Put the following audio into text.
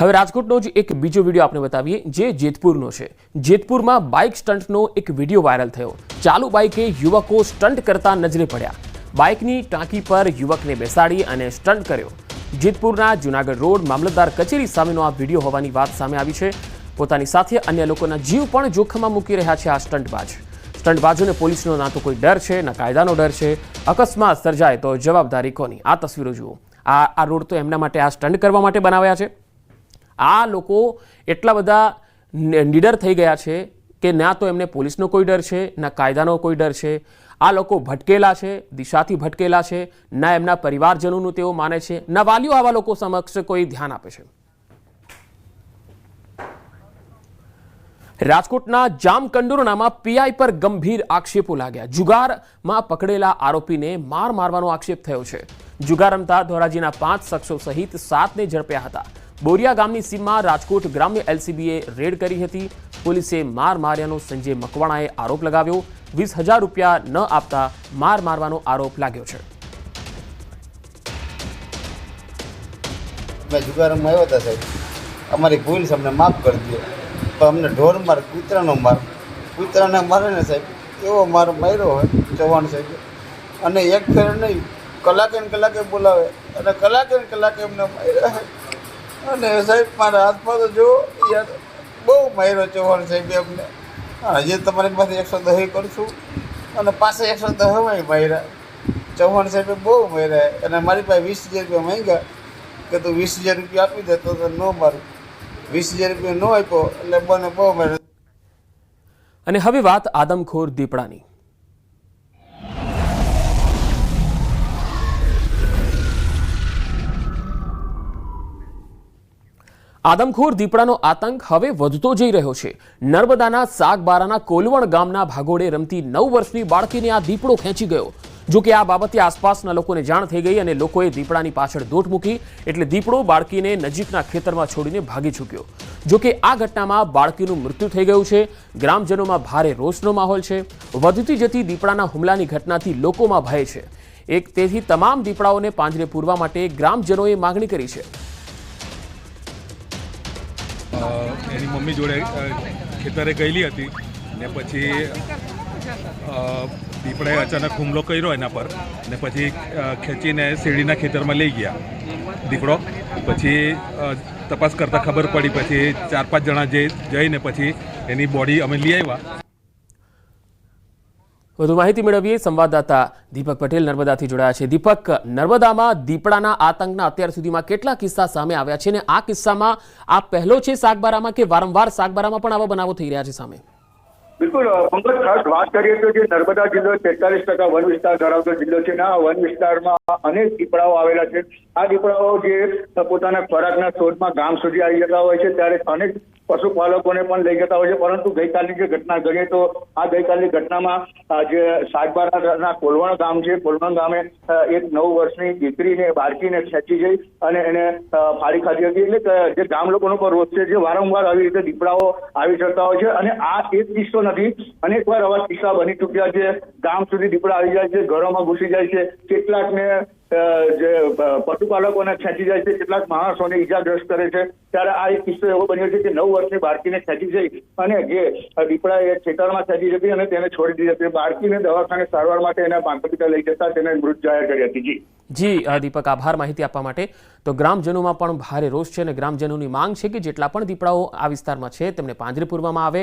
હવે રાજકોટનો જ એક બીજો વિડીયો આપણે બતાવીએ જે જેતપુરનો છે। જેતપુરમાં બાઇક સ્ટન્ટનો એક વિડીયો વાયરલ થયો। ચાલુ બાઇકે યુવકો સ્ટન્ટ કરતા નજરે પડ્યા। બાઇકની ટાંકી પર યુવકને બેસાડી અને સ્ટન્ટ કર્યો। જેતપુરના જૂનાગઢ રોડ મામલતદાર કચેરી સામેનો આ વિડીયો હોવાની વાત સામે આવી છે। પોતાની સાથે અન્ય લોકોના જીવ પણ જોખમમાં મૂકી રહ્યા છે આ સ્ટન્ટબાજોને પોલીસનો ના તો કોઈ ડર છે ના કાયદાનો ડર છે। અકસ્માત સર્જાય તો જવાબદારી કોની? આ તસવીરો જુઓ। આ રોડ તો એમના માટે આ સ્ટન્ટ કરવા માટે બનાવ્યા છે। આ લોકો એટલા બધા નિડર થઈ ગયા છે કે ના તો એમને પોલીસનો કોઈ ડર છે ના કાયદાનો કોઈ ડર છે। આ લોકો ભટકેલા છે, દિશાથી ભટકેલા છે, ના એમના પરિવારજનોનું તેઓ માને છે, ના વાલીઓ આવા લોકો સમક્ષ કોઈ ધ્યાન આપે છે। રાજકોટના જામકંડોરણામાં પીઆઈ પર ગંભીર આક્ષેપો લાગ્યા। જુગારમાં પકડેલા આરોપીને મારવાનો આક્ષેપ થયો છે। જુગાર રમતા ધોરાજીના 5 શખ્સો સહિત 7ને ઝડપ્યા હતા। બોરિયા ગામની સીમમાં રાજકોટ ગ્રામ્ય એલસીબીએ રેડ કરી હતી। પોલીસે માર્યાનો સંજય મકવાણાએ આરોપ લગાવ્યો। 20,000 રૂપિયા ન આપતા મારવાનો આરોપ લાગ્યો છે। मैं जुगार में આવ્યો હતા સાહેબ, અમારી ભૂલ છે, અમને માફ કરી દો। પણ અમને ઢોર માર, કૂતરાને મારે ને સાહેબ, એવો મારો માર્યો હોય ચૌહાણ સાહેબ। અને એક ફેર નહીં, કલાકે બોલાવે અને કલાકે એમને માર્યા। અને સાહેબ મારા હાથમાં તો જો યાર બહુ માર્યો ચૌહાણ સાહેબે અમને। હજી તમારી પાસે 110 કરશું અને પાછા 110 માર્યા। ચૌહાણ સાહેબે બહુ માર્યા અને મારી પાસે 20,000 રૂપિયા માંગ્યા કે તું 20,000 રૂપિયા આપી દે તો ન મારું। 20,000 રૂપિયા ન આપ્યો એટલે બને બહુ માર્યો। અને હવે વાત આદમખોર દીપડાની। આદમખોર દીપડાનો આતંક હવે વધતો જઈ રહ્યો છે। નર્મદાના સાગબારાના કોલવણ ગામના ભાગોળે રમતી 9 વર્ષની બાળકીને આ દીપડો ખેંચી ગયો। જો કે આ બાબતે આસપાસના લોકોને જાણ થઈ ગઈ અને લોકોએ દીપડાની પાછળ દોટ મૂકી એટલે દીપડો બાળકીને નજીકના ખેતરમાં છોડીને ભાગી છૂટ્યો। જો કે આ ઘટનામાં બાળકીનું મૃત્યુ થઈ ગયું છે। ગ્રામજનોમાં ભારે રોષનો માહોલ છે। વધતી જતી દીપડાના હુમલાની ઘટનાથી લોકોમાં ભય છે। તેથી તમામ દીપડાઓને પાંજરે પૂરવા માટે ગ્રામજનોએ માગણી કરી છે। એની મમ્મી જોડે ખેતરે ગયેલી હતી ને પછી દીપડાએ અચાનક હુમલો કર્યો એના પર ને પછી ખેંચીને શેરડીના ખેતરમાં લઈ ગયા દીપડો। પછી તપાસ કરતાં ખબર પડી, પછી 4-5 જણા જઈને પછી એની બોડી અમે લઈ આવ્યા। વધુ માહિતી મેળવીએ સંવાદદાતા દીપક પટેલ નર્મદાથી જોડાયા છે। દીપક, નર્મદામાં દીપડાના આતંકના અત્યાર સુધીમાં કેટલા કિસ્સા સામે આવ્યા છે અને આ કિસ્સામાં આ પહેલો છે સાગબારામાં કે વારંવાર સાગબારામાં પણ આવા બનાવો થઈ રહ્યા છે સામે? બિલકુલ પંકજ, ખાસ વાત કરીએ તો જે નર્મદા જિલ્લો 43% વન વિસ્તાર ધરાવતો જિલ્લો છે ને આ વન વિસ્તારમાં અનેક દીપડાઓ આવેલા છે। આ દીપડાઓ જે પોતાના ખોરાકના શોધમાં ગામ સુધી આવી જતા હોય છે ત્યારે અનેક પશુપાલકોને પણ લઈ જતા હોય છે। પરંતુ ગઈકાલની જે ઘટના ગણીએ તો આ ગઈકાલની ઘટનામાં જે સાગબારાના કોલવણ ગામ છે, કોલવણ ગામે એક 9 વર્ષની દીકરીને બાળકીને ખેંચી જઈ અને એને ફાડી ખાધી હતી। એટલે જે ગામ લોકોનો પર રોષ છે, જે વારંવાર આવી રીતે દીપડાઓ આવી જતા હોય છે અને આ એક કિસ્સો નથી, અનેકવાર આવા કિસ્સા બની ચૂક્યા છે। ગામ સુધી દીપડા આવી જાય છે, ઘરોમાં ઘૂસી જાય છે, કેટલાકને જે પશુપાલકોને ખેંચી જાય છે, કેટલાક માણસોને ઈજાગ્રસ્ત કરે છે। ત્યારે આ એક કિસ્સો એવો બન્યો છે કે 9 વર્ષની બાળકીને ખેંચી જઈ અને જે દીપડાએ ખેતરમાં ખેંચી જતી અને તેને છોડી દીધી હતી। બાળકીને દવાખાને સારવાર માટે એના માતા પિતા લઈ જતા તેને મૃત જાહેર કરી હતી। જી દીપક, આભાર માહિતી આપવા માટે। તો ગ્રામજનોમાં પણ ભારે રોષ છે અને ગ્રામજનોની માંગ છે કે જેટલા પણ દીપડાઓ આ વિસ્તારમાં છે તેમને પાંજરે પૂરવામાં આવે।